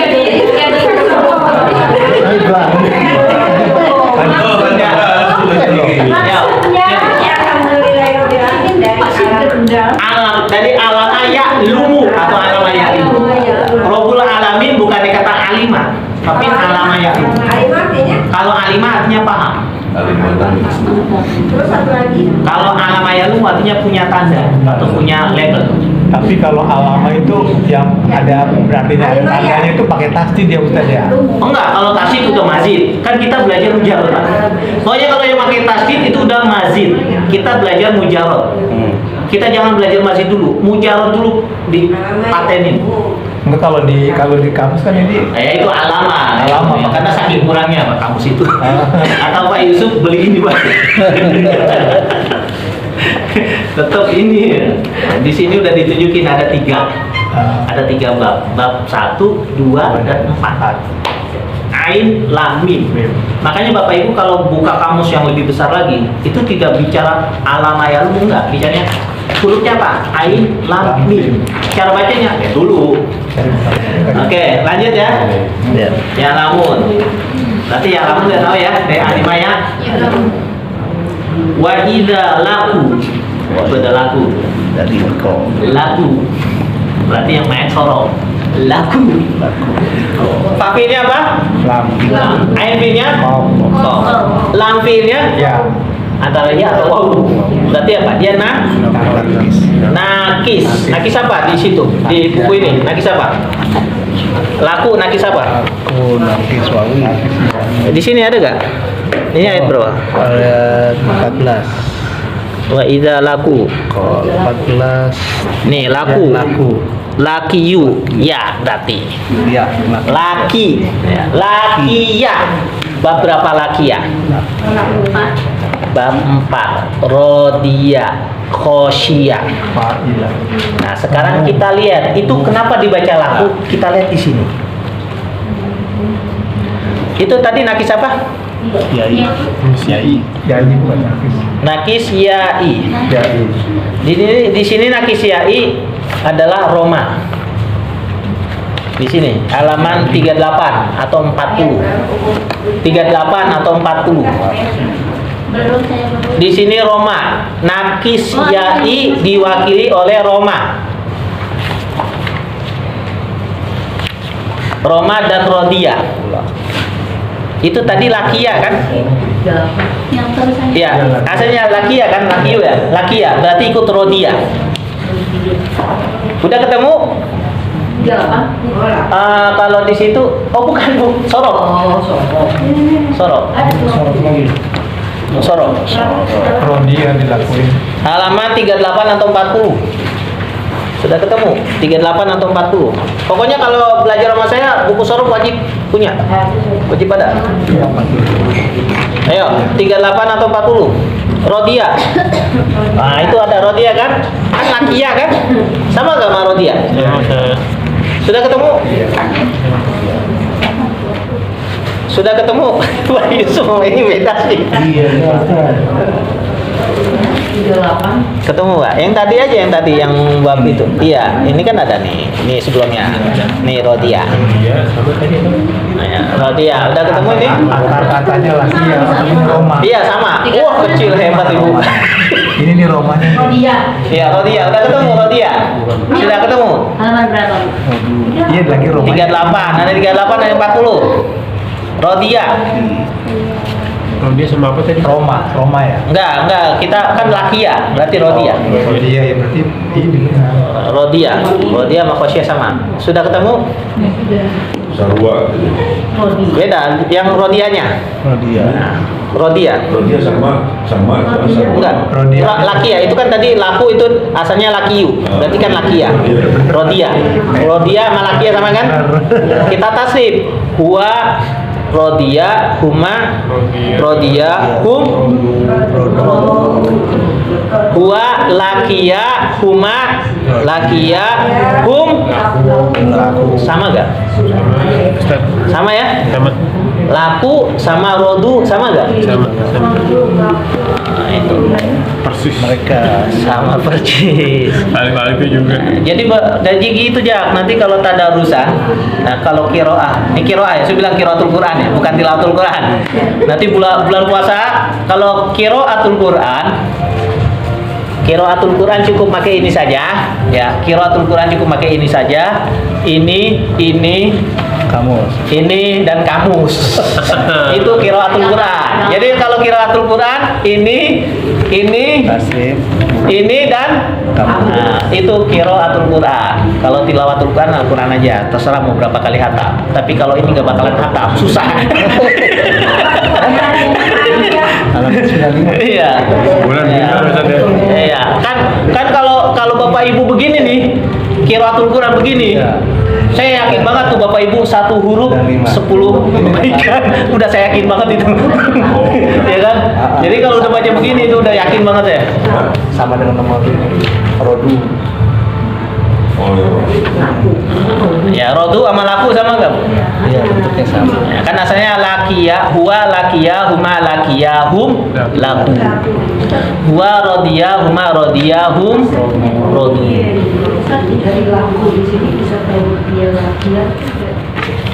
Alam dari alam ayat lumu atau alam ayat limu. Robbul Alamin bukan Tapi alama ya'lum. Alimah artinya? Kalau alimah artinya paham. Alimatan. Terus satu lagi. Kalau alama ya'lum artinya punya tanda atau punya label. Tapi kalau alama itu yang ada berartinya ada tandanya itu pakai tasdid ya Ustaz ya. Oh enggak, kalau tasdid udah mazid. Kan kita belajar mujarrad. Soalnya kalau yang pakai tasdid itu udah mazid. Kita belajar mujarrad. Kita jangan belajar mazid dulu. Mujarrad dulu dipatenin. Enggak, kalau di kamus kan ini Itu alama. Alama. Karena saking kurangnya Pak kamus itu. Atau Pak Yusuf beli ini Pak. Tetap ini. Di sini udah ditunjukin ada 3. Ada 3 bab. Bab 1, 2, dan 4. Ain, lam, mim. Makanya Bapak Ibu kalau buka kamus yang lebih besar lagi, itu tidak bicara alama ya'lum, enggak, bicaranya hurufnya apa? Ain, lam, mim. Cara bacanya dulu. Oke, lanjut ya. Ya lamun. Berarti ya lamun udah tahu ya, dari alimanya. Wa idza laku. Beda laku. Dari kau. Laku. Berarti yang main sorong. Laku. Fakirnya apa? lam. Ain fiilnya? Mau. Lam fiilnya? Ya. Antara ya atau waw. Berarti apa? Dia nakis. Nakis apa di situ? Di buku ini nakis apa? Laku nakis apa? Aku nafis wawi. Di sini ada gak? Ini ayat berapa? Ayat 14. Wa idza laku. Kalau 14. Nih laku. Laku. Lakiyu. Ya berarti. Ya, Laki. Laki ya. Bab berapa laki ya? Bab 4. Rodia. Khosyia. Fa'ilah. Nah, sekarang kita lihat itu kenapa dibaca laku. Kita lihat di sini. Itu tadi nakis apa? Yai. Yai. Jadi bukan nafis. Nakis yai. Jadi. Di sini nakis yai adalah Roma. Di sini halaman 38 atau 40. 38 atau 40. Belum saya belum. Di sini Roma. Nakis yai diwakili oleh Roma. Roma dan Rodia. Itu tadi lakia kan? Yang terus saya. Iya, asalnya lakia kan, lakiu ya. Lakia berarti ikut Rodia. Udah ketemu? Kalau di situ, oh bukan Bu, Sorok. Sorok. Sorok. Rodi yang dilakuin. Halaman 38 atau 40. Sudah ketemu? 38 atau 40. Pokoknya kalau belajar sama saya, buku Sorok wajib punya. Wajib ada. Ayo, 38 atau 40. Rodia. Nah, itu ada Rodia kan? Kan lakia kan? Sama gak sama Rodia? Sudah ketemu? Sudah ketemu? Pak Yusuf ini beda sih. Ketemu Pak? Yang tadi aja, yang tadi yang bab itu. Iya, ini kan ada nih. Ini sebelumnya. Nih Rodia. Nah, ya, Rodia. Udah ketemu ini? Akar katanya lagi ya. Ini Roma. Iya sama. Wah kecil hebat Ibu. Ini nih Romanya. Iya Rodia. Udah ketemu Rodia? Sudah ketemu? Halaman berapa? Iya lagi Roma. 38. Ada 38 ada 40. Rodia. Kalau dia sama apa tadi? Roma ya. Enggak. Kita kan lakia. Berarti Rodia. Iya ya berarti ini. Rodia sama Khosyia sama. Sudah ketemu? Sarwa. Beda. Yang Rodianya. Rodia. Rodia. Dia sama Sarwa. Enggak. Rodia. Lakia itu kan tadi laku itu asalnya lakiyu. Berarti kan lakia. Rodia sama lakia sama kan? Kita tasrif. Huwa Rodia, huma, Rodia, hum, huwa, lakia, huma, lakia, hum, sama gak? Sama ya? Sama. Laku sama rodu sama gak? Sama. Nah, itu Persis. Mereka sama persis. Alif-alifnya juga. Jadi gitu Jak. Nanti kalau tadarusan, nah kalau kiroah, ini kiroah ya. Saya bilang kiraatul Quran ya, bukan tilawatul Quran. Nanti bulan puasa kalau kiraatul Quran cukup pakai ini saja, ya. Kiraatul Quran cukup pakai ini saja. Ini Kamus. ini dan kamus. Itu qiraatul Quran. Jadi kalau qiraatul Quran ini Tasrif. ini dan Kamus. nah, itu qiraatul Quran. Kalau tilawatul Quran Al-Quran aja, terserah mau berapa kali hatam. Tapi kalau ini gak bakalan hatam, susah. Halaman 95. Iya. Bulan Iya. bina Ustaz ya. Iya. Kan kalau Bapak Ibu begini nih, qiraatul Quran begini. Iya. Saya yakin banget tuh Bapak Ibu satu huruf Dan 5. 10 kebaikan. Udah saya yakin banget itu. Ya kan? Jadi kalau udah baca begini itu udah yakin banget ya. Sama dengan nomor Rodu. Oh, iya. Ya, rodu sama laku sama enggak? Bu? Iya, bentuknya sama. Ya, kan asalnya lakiya, huwa lakiya, huma lakiya, hum laku. Huwa rodiya, huma rodiya, hum rodu. Dari lagu di sini bisa tahu dia laki-laki.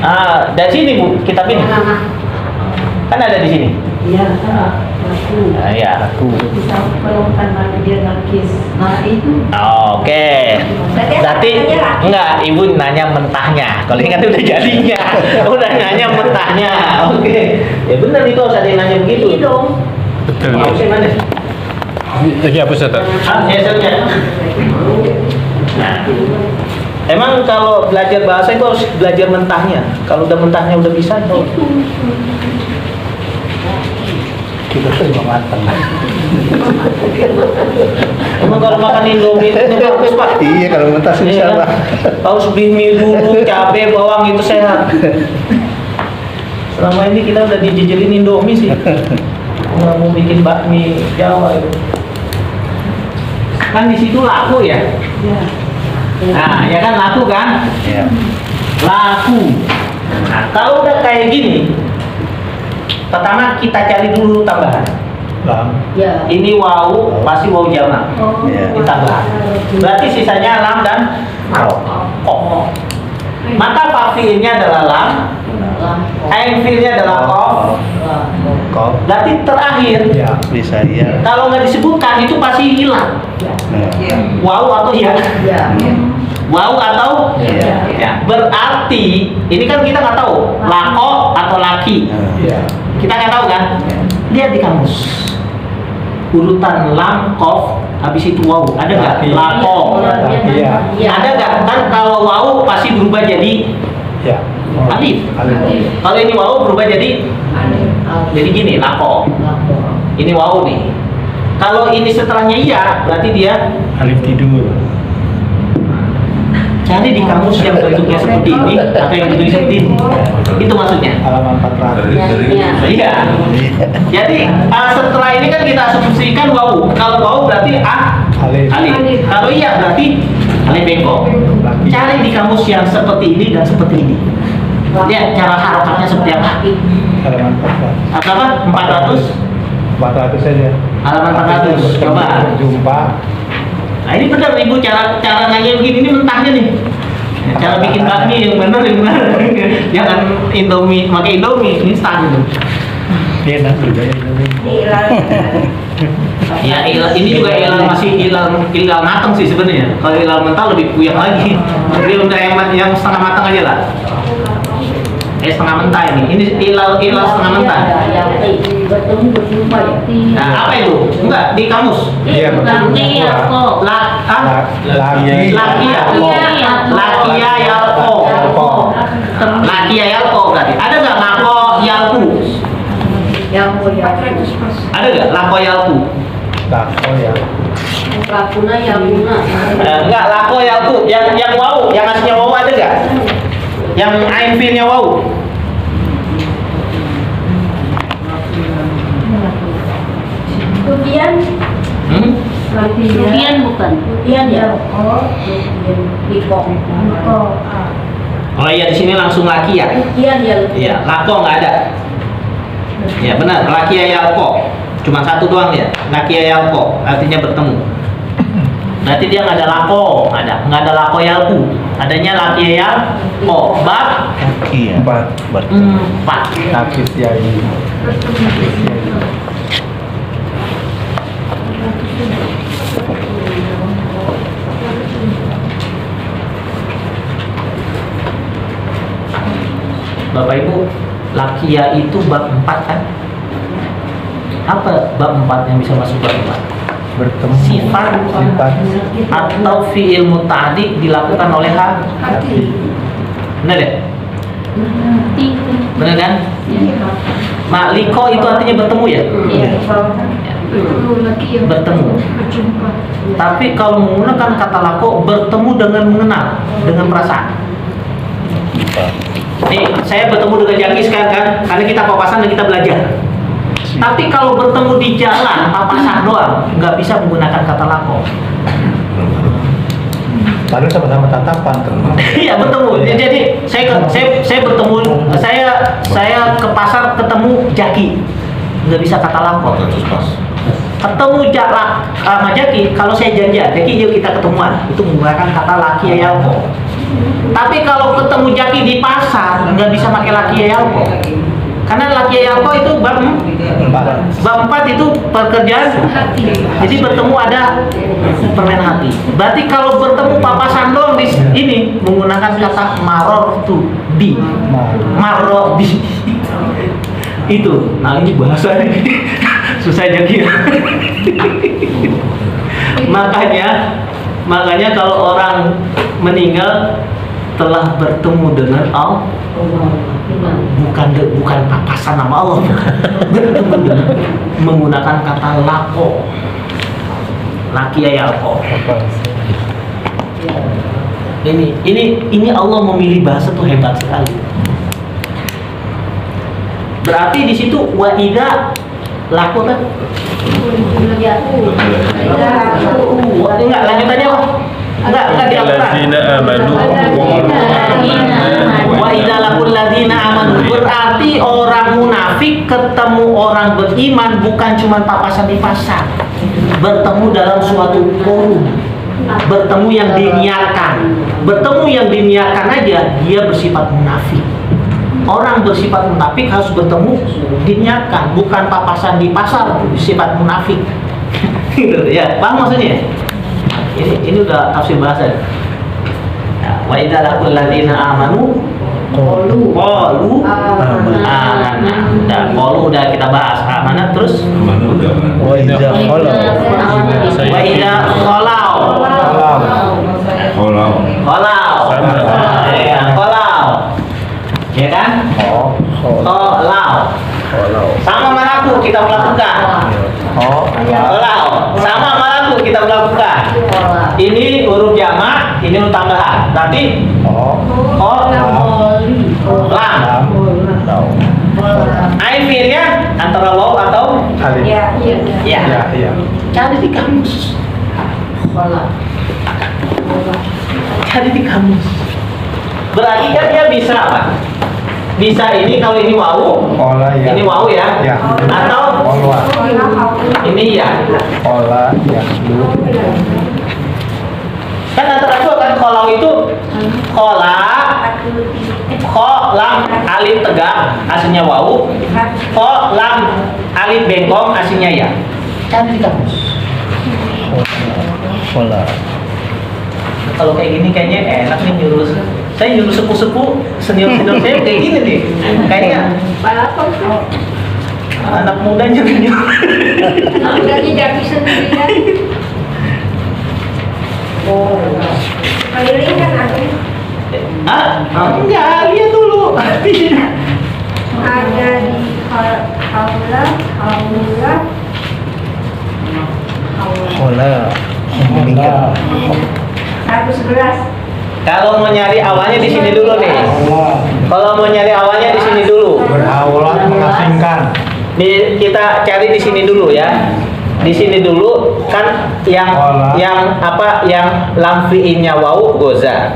Ah, dari sini Bu, kitab ini. Kan ada di sini. Iya, lagu. Nah, ya. Satu. Bisa kalau karena dia nakis. Nah itu. Oke. Berarti enggak, Ibu nanya mentahnya. Kalau ini kan udah jadinya. Udah nanya mentahnya. Oke. Ya benar itu harus ada yang nanya begitu. Ini dong. Betul. Mau sih mana? Lagi apa Ustaz? Hasilnya. Nah, emang kalau belajar bahasa itu harus belajar mentahnya. Kalau udah mentahnya udah bisa, tuh. Kita tuh belum matang. Emang kalau makan Indomie itu bagus Pak. Iya, kalau mentah Iya susah kan? lah. Harus beli mie dulu, cabai, bawang itu sehat. Selama ini kita udah dijejelin Indomie sih. Nggak mau bikin bakmi Jawa itu. Kan di situ laku ya. Nah, ya kan laku kan? Iya. Laku. Nah, kalau udah kayak gini, pertama kita cari dulu tambahan. Lam. Ya. Ini wau, pasti wau jamak. Oh. Iya. Ditambah. Berarti sisanya lam dan kof. Maka fakfiilnya adalah lam, ainfilnya adalah kof. Kok Berarti terakhir, Ya. bisa iya. kalau nggak disebutkan itu pasti hilang. Nah, Wau atau ya? Ya. Wau atau Iya. ya. Berarti ini kan kita nggak tahu lako atau laki. nah. Ya. Kita nggak tahu kan? Lihat di kamus. Urutan lam, kof, habis itu wau. Ada nggak? Laki. Lako. Iya. Ada nggak? Kan kalau wau pasti berubah jadi Ya. alif. Alif. Kalau ini wau berubah jadi gini, lako. Ini wau nih. Kalau ini setelahnya iya, berarti dia Alif tidur. cari di kamus yang bentuknya seperti ini atau yang bentuknya seperti ini. Itu maksudnya. Halaman 400. Iya. Jadi setelah ini kan kita asumsikan wau. Kalau wau berarti Alif. alif. Kalau iya berarti alif bengkok. Laki. Cari di kamus yang seperti ini dan seperti ini. Lihat cara harokatnya seperti apa. Halaman 400. Apa? 400. 400 saja. Halaman 400. Coba. Jumpa. Nah ini benar Ibu cara nanya begini ini mentahnya nih. Cara bikin bakmi yang benar. Jangan Indomie, pakai Indomie instan gitu. Enak juga ya. Ya ini juga ilal masih ilal matang sih sebenarnya. Kalau ilal mentah lebih puyeng lagi. Tapi udah yang setengah matang aja lah. Setengah mentah ini. Ini ilal setengah mentah. Bertemu berjumpa ya. Nah apa itu? Enggak di kamus. Iya, betul. Laki yalko. Laki. Laki ya yalko. Laki ya yalko berarti. Ada nggak lako yalku? Yang mau ya. Ada nggak lako yalku? Lako ya. Lakuna yang guna. Enggak lako yalku. Yang wau, yang aslinya wau ada nggak? Yang ainfilnya wau. Kemudian Rupian bukan. Kemudian ya. Oh, Liko. Oh iya di sini langsung laki ya. Kemudian ya. Iya, lako nggak ada. Ya benar, laki ya yalko. Cuma satu doang ya. Laki ya yalko, artinya bertemu. Berarti dia nggak ada lako, nggak ada lako yalku. Adanya laki ya yalko. Bab Iya. 4. 4. Nakis ya ini. Bapak Ibu, lakia itu bab 4 kan? Apa bab 4 yang bisa masuk bab 4? Bertemu. Sifat atau fi'il muta'addi dilakukan oleh Hati. benar ya? Nanti. Benar kan? Ya. Ma'liko itu artinya bertemu ya? Iya. Bertemu lagi ya. Bertemu. Berjumpa. Tapi kalau menggunakan kata lako, bertemu dengan mengenal, dengan perasaan. Nih, saya bertemu dengan Jaki sekarang kan, karena kita papasan dan kita belajar. Tapi kalau bertemu di jalan, papasan doang, nggak bisa menggunakan kata lako. Padahal sama-sama tatapan tuh. Iya bertemu. Jadi saya bertemu, saya ke pasar ketemu Jaki, nggak bisa kata lako. Kasus pas. Ketemu sama Jaki, kalau saya janjian, Jaki yuk kita ketemuan, itu menggunakan kata laki yalko. Tapi kalau ketemu Jaki di pasar, nggak bisa pakai laki yalko. Karena laki yalko itu bab 4 itu pekerjaan Hati. jadi bertemu ada permen hati. Berarti kalau bertemu papasan doang di ini menggunakan kata maror tu bi. Maror bi. Itu. Nah, ini bahasa ini susah Jaki. Makanya kalau orang meninggal telah bertemu dengan Allah, bukan papasan nama Allah, bertemu dengan menggunakan kata lako, laki yalko. Ini Allah memilih bahasa tuh hebat sekali. Berarti di situ wa idza laku kan? Enggak, lanjutannya apa? Enggak di Al-Quran. Alladzina amanu Wa idza laqul ladzina amanu, berarti orang munafik ketemu orang beriman bukan cuma papasan di pasar. Bertemu dalam suatu forum. Bertemu yang diniatkan. Bertemu yang diniatkan aja dia bersifat munafik. Orang bersifat munafik harus bertemu diniatkan, bukan papasan di pasar bersifat munafik. Gitu ya, paham maksudnya? Ini udah tafsir bahasa. Ya, wa idza laqul ladzina amanu qalu amanna. Dan qalu udah kita bahas amanah terus Mana udah kan? Wa idza khala. wa idza khalau. Kalau Ya, khalau. Ya kan? Khalau. Sama malaku kita melakukan. Khalau. Sama malaku kita melakukan. Ini huruf jamak, ini huruf tambahan. Berarti lam. Ain fiilnya antara waw atau Alif. Ya. ya. Ya. Cari di kamus. Cari di kamus. Berarti kan dia bisa apa? Bisa ini kalau ini wawu, Ola ya. ini wawu ya. Ya. Atau Olwa. ini ya. Ola ya. Lu. Kan antara dua kan kalau itu kola, lam alif tegak aslinya wawu, lam alif bengkong aslinya ya. Cari di kamus. Ola. Kalau kayak gini kayaknya enak nih nyuruh. Saya nyuruh sepuh-sepuh senior-senior saya kayak gini nih. Kayaknya Balapan tuh. anak muda nyuruh. Udah Jaki sendirian. Keliling kan ada. Enggak, lihat dulu. Ada di Haula. Ola. Meninggal. 111. Kalau mau nyari awalnya di sini dulu nih. Kalau mau nyari awalnya di sini dulu. Beraulat mengasingkan. Kita cari di sini dulu ya. Di sini dulu kan yang lam fi'ilnya wawu goza.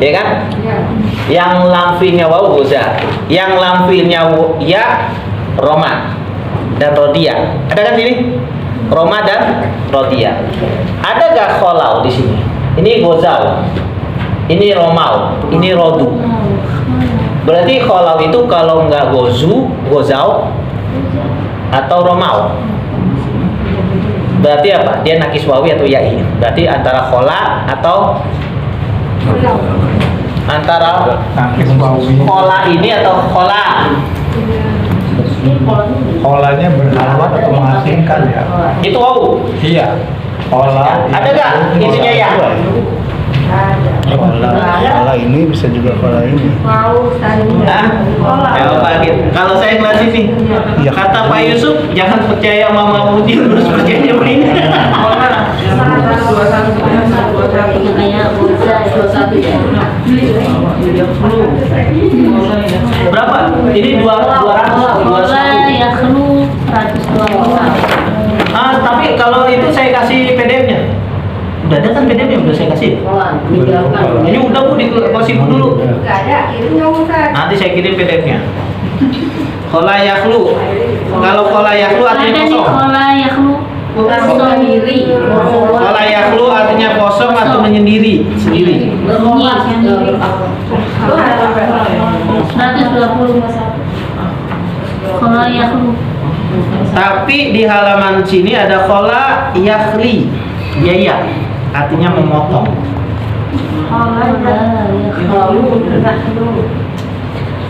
Ya kan? Yang lam fi'ilnya wawu goza. Yang lam fi'ilnya ya Roma dan Rodia. Ada kan sini? Roma dan Rodia. Ada gak kholau di sini? Ini gozau. Ini romau. Ini rodu. Berarti kholau itu kalau nggak gozu, gozau atau romau. Berarti apa? Dia nakis wawi atau yai. Berarti antara khola atau antara Nakis wawi. khola ini atau khola. Kolanya berhalwat atau mengasingkan ya? Itu wau. Iya. Kola. Ada nggak isinya ya? Kola ini bisa juga kola ini. Mau tadi. Hah? Ya Pak Agit. Kalau saya ngeliat ini, Iya. kata Pak Yusuf, jangan percaya Mama Putih, terus percaya ini. Kayak Berapa? Ini 200. Kola ya kelu 120. Tapi kalau itu saya kasih PDF-nya. Udah ada kan PDF-nya, udah saya kasih. Ini udah Bu, dikasih Bu dulu. Nggak ada, kirimnya Ustaz. Nanti saya kirim PDF-nya. Kola yakhlu. Kalau kola yakhlu artinya Ada nih kosong. kola ya kelu sendiri. Kola yakhlu artinya kosong atau menyendiri, sendiri. 120. Kola ya kelu. Tapi di halaman sini ada kola yakhli. Ya, artinya memotong.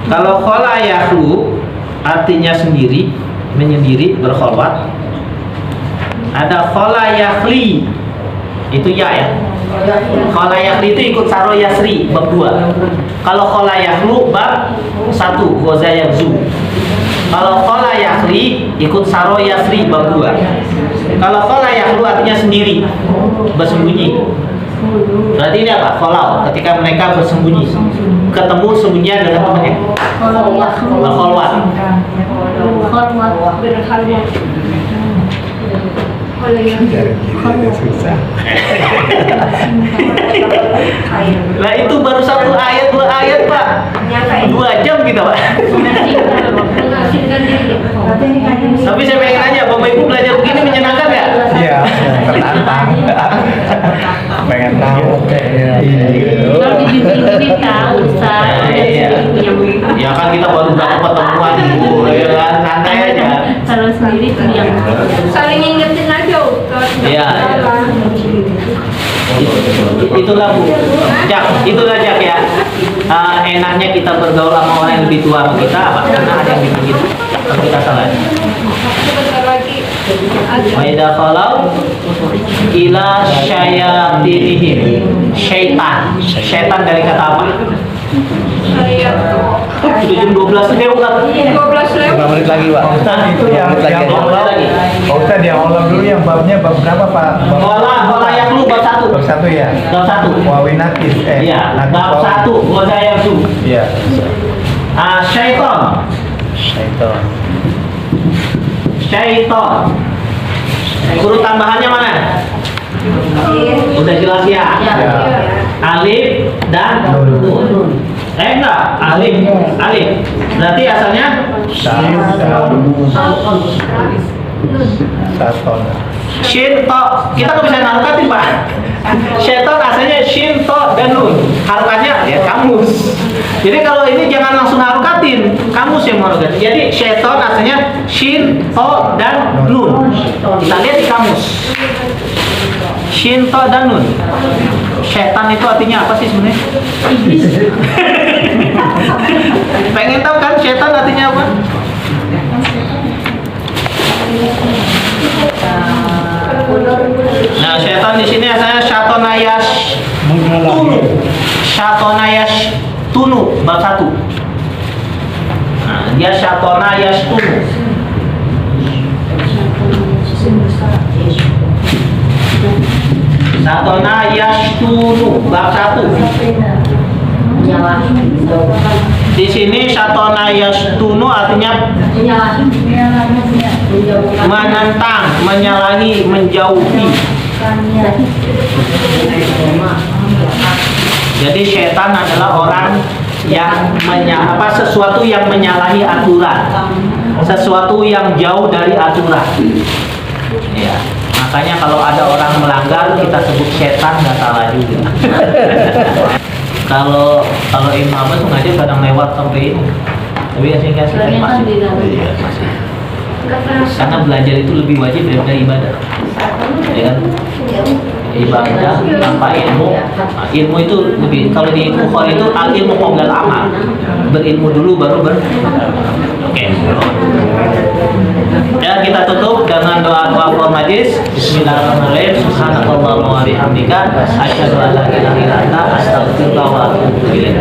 Kalau kola yakhlu artinya sendiri, menyendiri, berkholwat. Ada kola yakhli, itu ya. Kola yakhli itu ikut saro yasri bab 2. Kalau kola yakhlu bab 1 goza yakzu. Kalau kola yakhli ikut saro yasri bab 2. Kalau kola yakhlu artinya sendiri, bersembunyi. Berarti ini apa? Kholau, ketika mereka bersembunyi, ketemu sembunyian dengan temannya. Berkholwat. Berhalwat. Kalau yang Dari kita susah. Nah itu baru 1 ayat, 2 ayat Pak. 2 jam kita Pak. mengasingkan diri. Tapi saya pengen nanya, Bapak Ibu belajar begini menyenangkan nggak? Iya, tertantang. Pengen tahu. Iya. Kalau di YouTube tahu Ustaz. Iya. Ya kan kita baru berapa pertemuan Bu, ya kan santai aja. Kalau sendiri tuh yang Saling ingetin aja Ustaz. Iya. Itulah Bu, itulah Jak ya. Enaknya kita bergaul sama orang yang lebih tua sama kita, apa? Karena ada yang bikin gitu. Kalau kita salah. Sebentar lagi. Maida khalau ila syayatinihim. Syaitan. Syaitan dari kata apa? Saya Udah jam 12 lewat. 12 lewat. 5 menit lagi, Pak. Ustaz itu yang Allah. Pak Ustaz yang Allah dulu yang babnya bab berapa Pak? Kola yang lu bab 1. Bab 1 ya. Bab 1. Wawi nakis. Iya, nakis bab wawi. 1 goza yakzu. Iya. Syaitan. Syaitan. Syaitan. Huruf tambahannya mana? Udah jelas ya? Ya. Alif dan Nun. nun. Enggak, alif. Berarti asalnya Saton. shin to. Kita nggak bisa harokatin Pak. Syaitan asalnya shin to dan nun. Harokatnya ya kamus. Jadi kalau ini jangan langsung harokatin, kamus yang mengharokatin. Jadi syaitan asalnya shin to dan nun. Kita lihat di kamus. Shin to dan nun. Syaitan itu artinya apa sih sebenarnya? Pengen tahu kan syaitan artinya apa? Nah, syaitan di sini asalnya syatonayash tunu. Syatonayash tunu bab 1. Nah, dia syatonayash tunu. Syatonayash tunu bab 1. Di sini syatonayash tunu artinya menentang, menyalahi, menjauhi. Jadi setan adalah orang yang sesuatu yang menyalahi aturan, sesuatu yang jauh dari aturan. Ya, makanya kalau ada orang melanggar kita sebut setan, nggak salah juga. Kalau Imam Abbas ngajar kadang lewat sampai ini, tapi asing-asing masih. Iya, masih. Karena belajar itu lebih wajib daripada ibadah, ya kan? ibadah tanpa ilmu. Nah, ilmu itu lebih, kalau di Bukhari itu al ilmu qabla al amal, berilmu dulu baru oke. Ya, kita tutup dengan doa majlis. Bismillahirrahmanirrahim. Subhanakallahumma wa bihamdika asyhadu an la ilaha illa anta astaghfiruka wa atubu ilaik.